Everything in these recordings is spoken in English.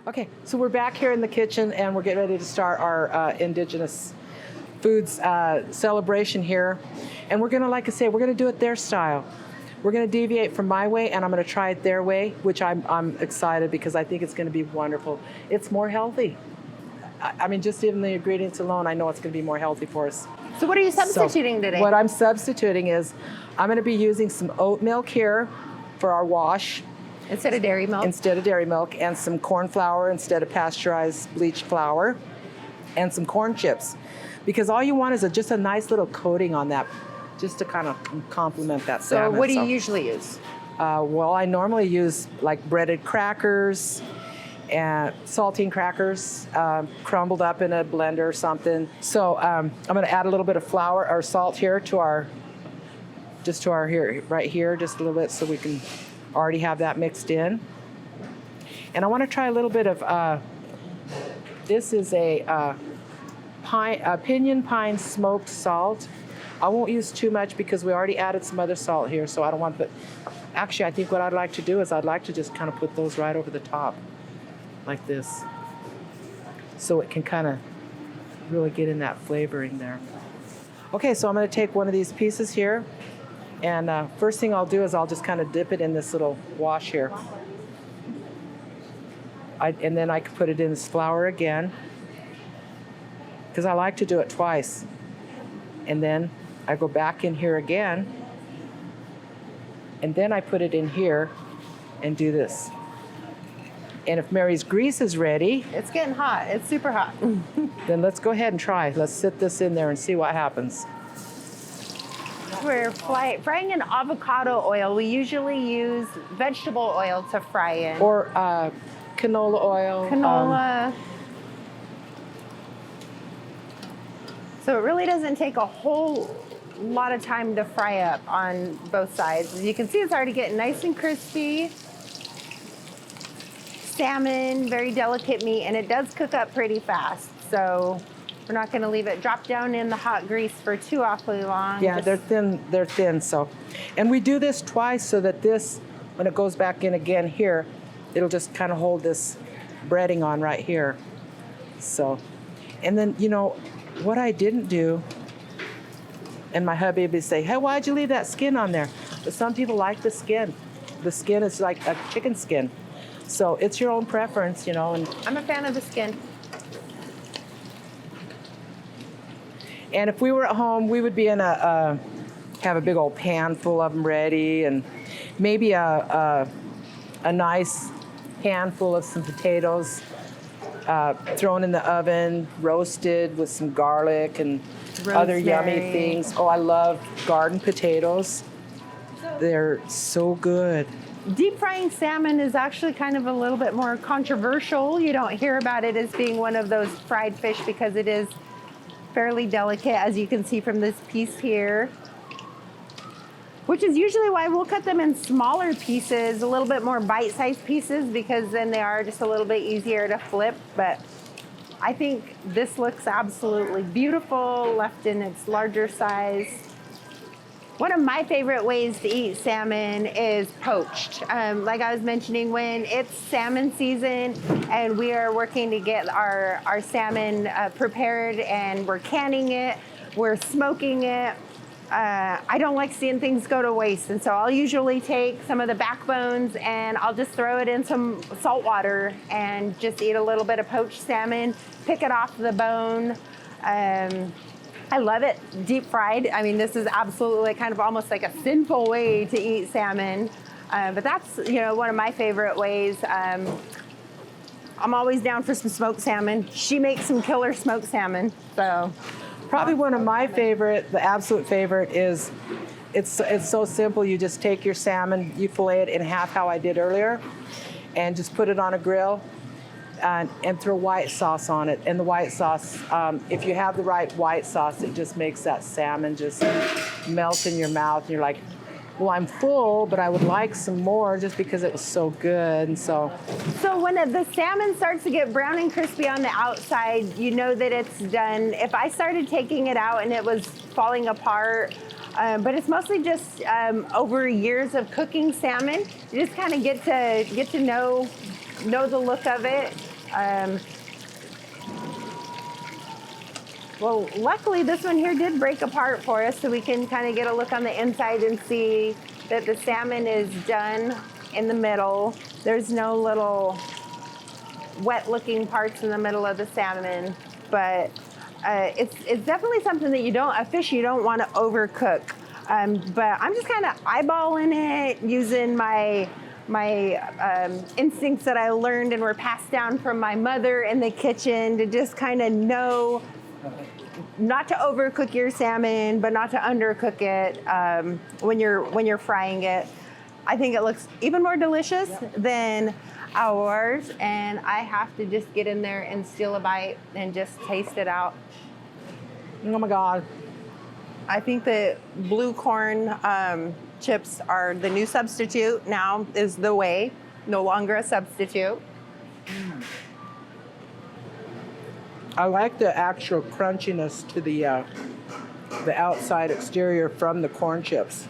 Okay, so we're back here in the kitchen and we're getting ready to start our Indigenous Foods celebration here. And we're gonna, like I say, we're gonna do it their style. We're gonna deviate from my way and I'm gonna try it their way, which I'm excited because I think it's gonna be wonderful. It's more healthy. I mean, just even the ingredients alone, I know it's gonna be more healthy for us. So what are you substituting today? What I'm substituting is, I'm gonna be using some oat milk here for our wash. Instead of dairy milk? Instead of dairy milk, and some corn flour instead of pasteurized bleached flour, and some corn chips. Because all you want is just a nice little coating on that, just to kind of complement that salmon. So what do you usually use? Well, I normally use like breaded crackers and saltine crackers, crumbled up in a blender or something. So I'm gonna add a little bit of flour or salt here to our, right here, just a little bit so we can already have that mixed in. And I want to try a little bit of, this is a pinyon pine smoked salt. I won't use too much because we already added some other salt here, so I don't want to put, actually I think what I'd like to do is I'd like to just kind of put those right over the top, like this. So it can kind of really get in that flavoring there. Okay, so I'm going to take one of these pieces here. And first thing I'll do is I'll just kind of dip it in this little wash here. And then I can put it in this flour again, because I like to do it twice. And then I go back in here again, and then I put it in here and do this. And if Mary's grease is ready, it's getting hot. It's super hot. then let's go ahead and try. Let's sit this in there and see what happens. We're frying in avocado oil. We usually use vegetable oil to fry in. Or canola oil. Canola. So it really doesn't take a whole lot of time to fry up on both sides. As you can see, it's already getting nice and crispy. Salmon, very delicate meat, and it does cook up pretty fast. So we're not going to leave it drop down in the hot grease for too awfully long. Yeah, they're thin, so. And we do this twice so that this, when it goes back in again here, it'll just kind of hold this breading on right here. So, and then, you know, what I didn't do, and my hubby would say, hey, why'd you leave that skin on there? But some people like the skin. The skin is like a chicken skin. So it's your own preference, you know. And I'm a fan of the skin. And if we were at home, we would be in have a big old pan full of them ready, and maybe a nice handful of some potatoes thrown in the oven, roasted with some garlic and other yummy things. Oh, I love garden potatoes. They're so good. Deep frying salmon is actually kind of a little bit more controversial. You don't hear about it as being one of those fried fish because it is fairly delicate, as you can see from this piece here, which is usually why we'll cut them in smaller pieces, a little bit more bite-sized pieces, because then they are just a little bit easier to flip. But I think this looks absolutely beautiful, left in its larger size. One of my favorite ways to eat salmon is poached. Like I was mentioning, when it's salmon season and we are working to get our salmon prepared and we're canning it, we're smoking it, I don't like seeing things go to waste. And so I'll usually take some of the backbones and I'll just throw it in some salt water and just eat a little bit of poached salmon, pick it off the bone. I love it deep fried. I mean, this is absolutely kind of almost like a sinful way to eat salmon. But that's, you know, one of my favorite ways. I'm always down for some smoked salmon. She makes some killer smoked salmon, so. Probably one of my favorite, the absolute favorite is, it's so simple. You just take your salmon, you fillet it in half how I did earlier, and just put it on a grill. And throw white sauce on it. And the white sauce, if you have the right white sauce, it just makes that salmon just melt in your mouth. And you're like, well, I'm full, but I would like some more just because it was so good. And so when the salmon starts to get brown and crispy on the outside, you know that it's done. If I started taking it out and it was falling apart, but it's mostly just over years of cooking salmon, you just kind of get to know the look of it. Well, luckily this one here did break apart for us, so we can kind of get a look on the inside and see that the salmon is done in the middle. There's no little wet looking parts in the middle of the salmon, but it's definitely something that a fish you don't want to overcook. But I'm just kind of eyeballing it, using my instincts that I learned and were passed down from my mother in the kitchen to just kind of know not to overcook your salmon, but not to undercook it when you're frying it. I think it looks even more delicious than ours, and I have to just get in there and steal a bite and just taste it out. Oh my God. I think the blue corn chips are the new substitute. Now is the way, no longer a substitute. I like the actual crunchiness to the outside exterior from the corn chips.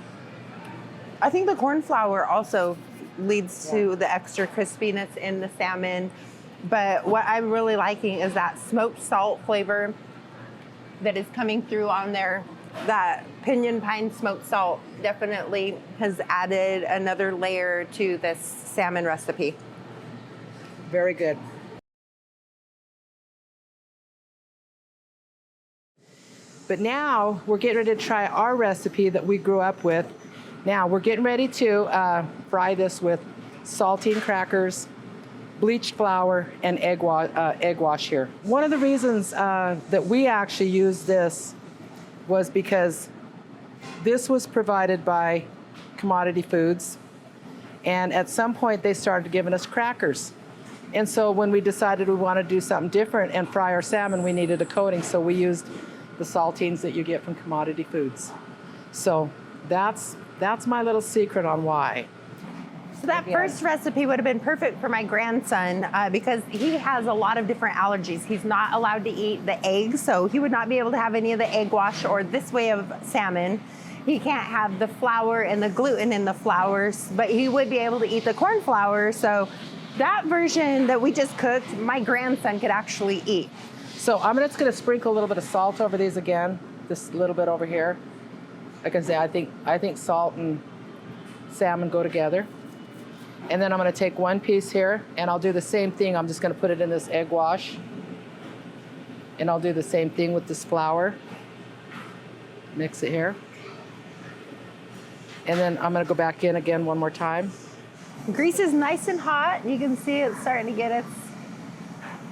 I think the corn flour also leads to the extra crispiness in the salmon. But what I'm really liking is that smoked salt flavor that is coming through on there. That pinyon pine smoked salt definitely has added another layer to this salmon recipe. Very good. But now we're getting ready to try our recipe that we grew up with. Now we're getting ready to fry this with saltine crackers, bleached flour, and egg wash here. One of the reasons that we actually used this was because this was provided by Commodity Foods, and at some point they started giving us crackers. And so when we decided we wanted to do something different and fry our salmon, we needed a coating, so we used the saltines that you get from Commodity Foods. So that's my little secret on why. So that first recipe would have been perfect for my grandson because he has a lot of different allergies. He's not allowed to eat the eggs, so he would not be able to have any of the egg wash or this way of salmon. He can't have the flour and the gluten in the flours, but he would be able to eat the corn flour. So that version that we just cooked, my grandson could actually eat. So I'm just going to sprinkle a little bit of salt over these again, just a little bit over here. Like I say, I think salt and salmon go together. And then I'm going to take one piece here, and I'll do the same thing. I'm just going to put it in this egg wash. And I'll do the same thing with this flour. Mix it here. And then I'm going to go back in again one more time. Grease is nice and hot. You can see it's starting to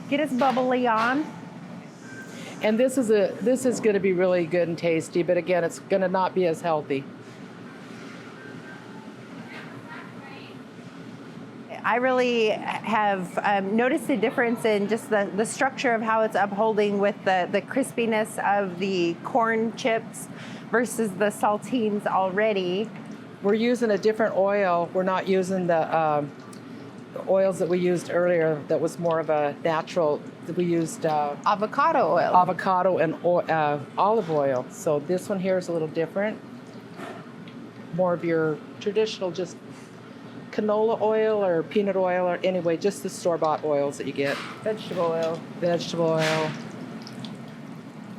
get its bubbly on. And this is going to be really good and tasty, but again, it's going to not be as healthy. I really have noticed a difference in just the structure of how it's upholding with the crispiness of the corn chips versus the saltines already. We're using a different oil. We're not using the oils that we used earlier that was more of a natural. We used avocado oil. Avocado and olive oil. So this one here is a little different. More of your traditional just canola oil or peanut oil, or anyway, just the store-bought oils that you get. Vegetable oil. Vegetable oil.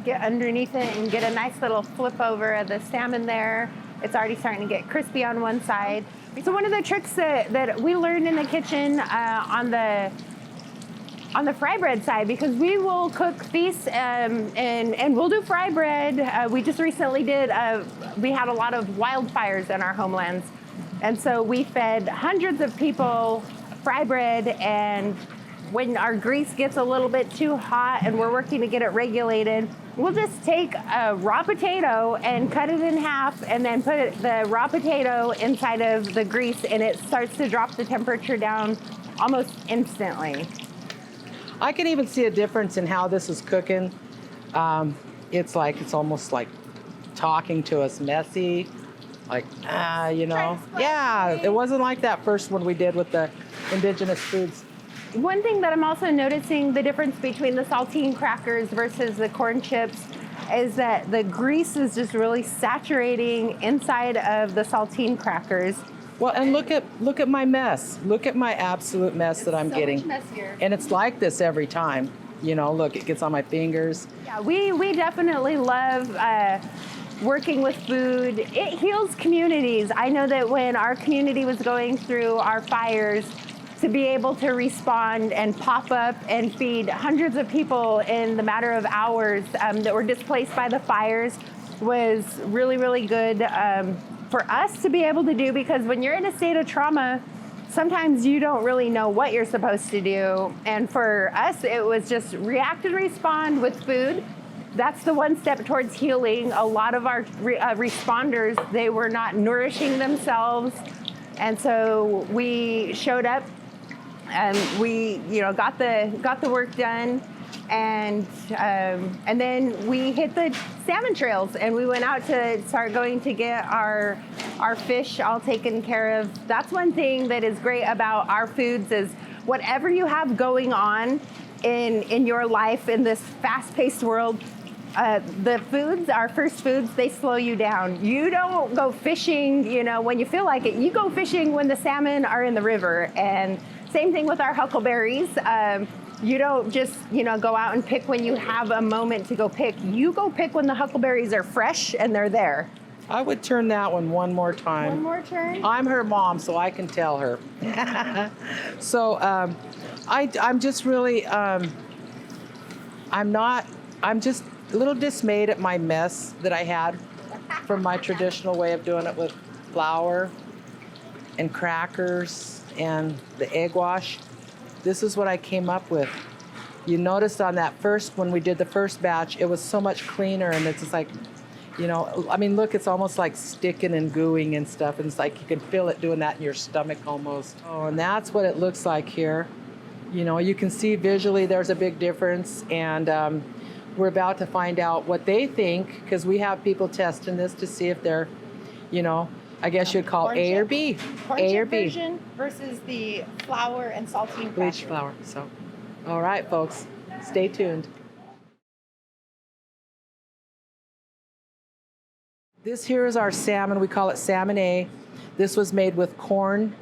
Get underneath it and get a nice little flip over of the salmon there. It's already starting to get crispy on one side. So one of the tricks that we learned in the kitchen on the fry bread side, because we will cook feasts and we'll do fry bread. We just recently we had a lot of wildfires in our homelands. And so we fed hundreds of people fry bread, and when our grease gets a little bit too hot and we're working to get it regulated, we'll just take a raw potato and cut it in half and then put the raw potato inside of the grease, and it starts to drop the temperature down almost instantly. I can even see a difference in how this is cooking. It's almost like talking to us, messy. Like, yeah, it wasn't like that first one we did with the Indigenous Foods. One thing that I'm also noticing the difference between the saltine crackers versus the corn chips is that the grease is just really saturating inside of the saltine crackers. Well, and look at my mess. Look at my absolute mess that I'm getting. So much messier. And it's like this every time. You know, look, it gets on my fingers. Yeah, we definitely love working with food. It heals communities. I know that when our community was going through our fires, to be able to respond and pop up and feed hundreds of people in the matter of hours that were displaced by the fires was really, really good for us to be able to do, because when you're in a state of trauma, sometimes you don't really know what you're supposed to do. And for us, it was just react and respond with food. That's the one step towards healing. A lot of our responders, they were not nourishing themselves. And so we showed up and we, got the work done. And then we hit the salmon trails, and we went out to start going to get our fish all taken care of. That's one thing that is great about our foods is whatever you have going on in your life in this fast-paced world, the foods, our first foods, they slow you down. You don't go fishing, when you feel like it. You go fishing when the salmon are in the river. And same thing with our huckleberries. You don't just, go out and pick when you have a moment to go pick. You go pick when the huckleberries are fresh and they're there. I would turn that one more time. One more turn? I'm her mom, so I can tell her. So I'm just really, I'm just a little dismayed at my mess that I had from my traditional way of doing it with flour and crackers and the egg wash. This is what I came up with. You noticed on that when we did the first batch, it was so much cleaner, and it's just like, look, it's almost like sticking and gooing and stuff, and it's like you can feel it doing that in your stomach almost. Oh, and that's what it looks like here. You can see visually there's a big difference, and we're about to find out what they think, because we have people testing this to see if they're, I guess you'd call A or B. A or B. Version versus the flour and saltine Bleached flour. So, all right, folks, stay tuned. This here is our salmon. We call it Salmon A. This was made with corn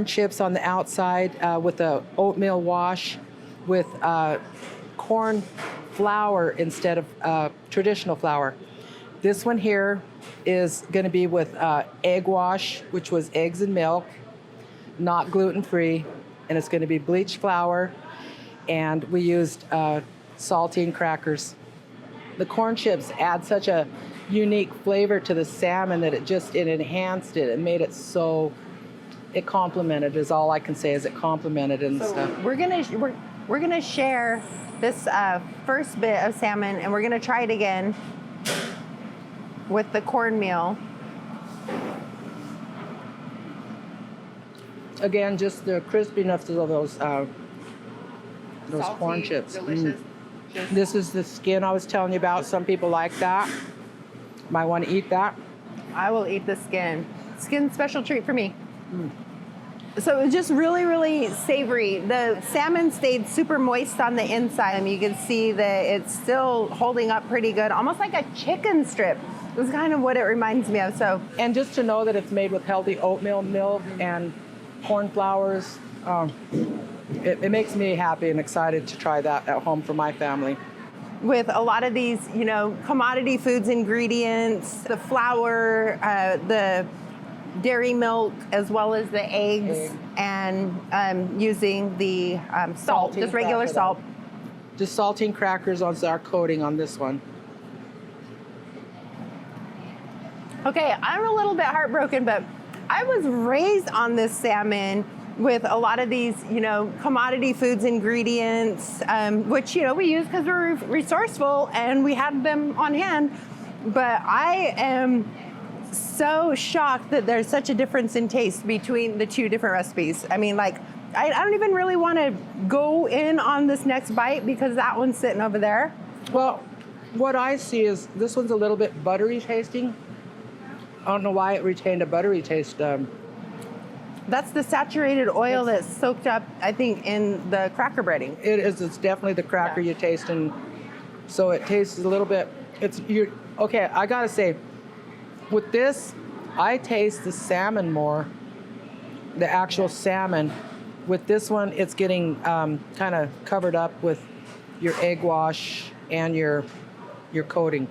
chips on the outside with a oatmeal wash with corn flour instead of traditional flour. This one here is going to be with egg wash, which was eggs and milk, not gluten-free, and it's going to be bleached flour, and we used saltine crackers. The corn chips add such a unique flavor to the salmon that it enhanced it and made it so, it complemented, is all I can say, is it complemented and stuff. We're gonna share this first bit of salmon, and we're gonna try it again with the cornmeal. Again, just the crispiness of those Salty, corn chips. Delicious. This is the skin I was telling you about. Some people like that. Might want to eat that. I will eat the skin. Skin, special treat for me. So it was just really, really savory. The salmon stayed super moist on the inside. I mean, you can see that it's still holding up pretty good, almost like a chicken strip. It was kind of what it reminds me of. So, and just to know that it's made with healthy oatmeal milk and corn flours, it makes me happy and excited to try that at home for my family. with a lot of these, commodity foods ingredients, the flour, the dairy milk, as well as the eggs, and using the salt, just regular salt. Just saltine crackers on our coating on this one. Okay, I'm a little bit heartbroken, but I was raised on this salmon with a lot of these, commodity foods ingredients, which, we use because we're resourceful and we had them on hand. But I am so shocked that there's such a difference in taste between the two different recipes. I mean, I don't even really want to go in on this next bite because that one's sitting over there. Well, what I see is this one's a little bit buttery tasting. I don't know why it retained a buttery taste. That's the saturated oil that's soaked up, I think, in the cracker breading. It is. It's definitely the cracker you taste, and so it tastes a little bit. Okay, I gotta say, with this, I taste the salmon more, the actual salmon. With this one, it's getting kind of covered up with your egg wash and your coating.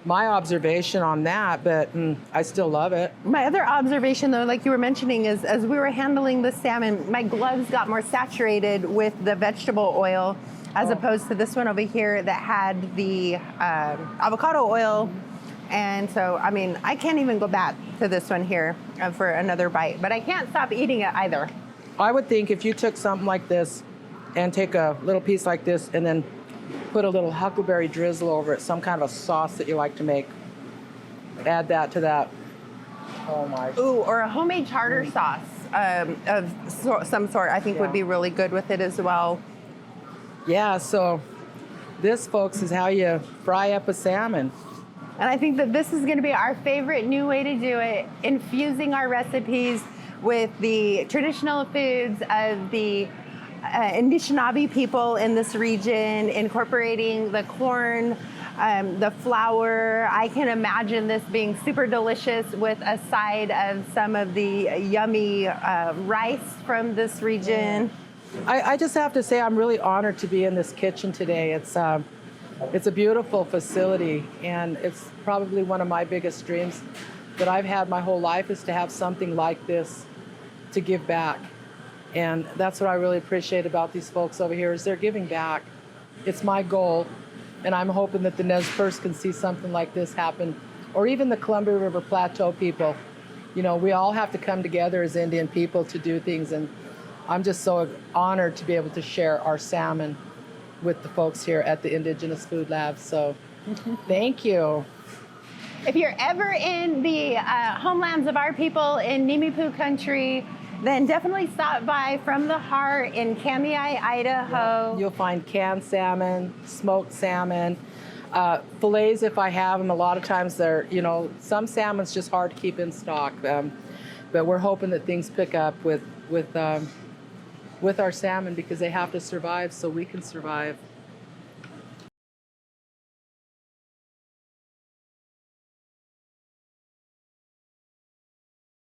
My observation on that, but I still love it. My other observation, though, like you were mentioning, is as we were handling the salmon, my gloves got more saturated with the vegetable oil as opposed to this one over here that had the avocado oil. And so, I mean, I can't even go back to this one here for another bite, but I can't stop eating it either. I would think if you took something like this and take a little piece like this and then put a little huckleberry drizzle over it, some kind of a sauce that you like to make, add that to that. Oh my. Ooh, or a homemade tartar sauce of some sort, I think would be really good with it as well. Yeah, so this, folks, is how you fry up a salmon. And I think that this is going to be our favorite new way to do it, infusing our recipes with the traditional foods of the Anishinaabe people in this region, incorporating the corn, the flour. I can imagine this being super delicious with a side of some of the yummy rice from this region. I just have to say I'm really honored to be in this kitchen today. It's a beautiful facility, and it's probably one of my biggest dreams that I've had my whole life is to have something like this to give back. And that's what I really appreciate about these folks over here is they're giving back. It's my goal, and I'm hoping that the Nez Perce can see something like this happen, or even the Columbia River Plateau people. You know, we all have to come together as Indian people to do things, and I'm just so honored to be able to share our salmon with the folks here at the Indigenous Food Lab. So thank you. If you're ever in the homelands of our people in Nimiipuu country, then definitely stop by From the Heart in Kamiai, Idaho. You'll find canned salmon, smoked salmon, fillets if I have them. A lot of times they're, you know, some salmon's just hard to keep in stock. But we're hoping that things pick up with our salmon because they have to survive so we can survive.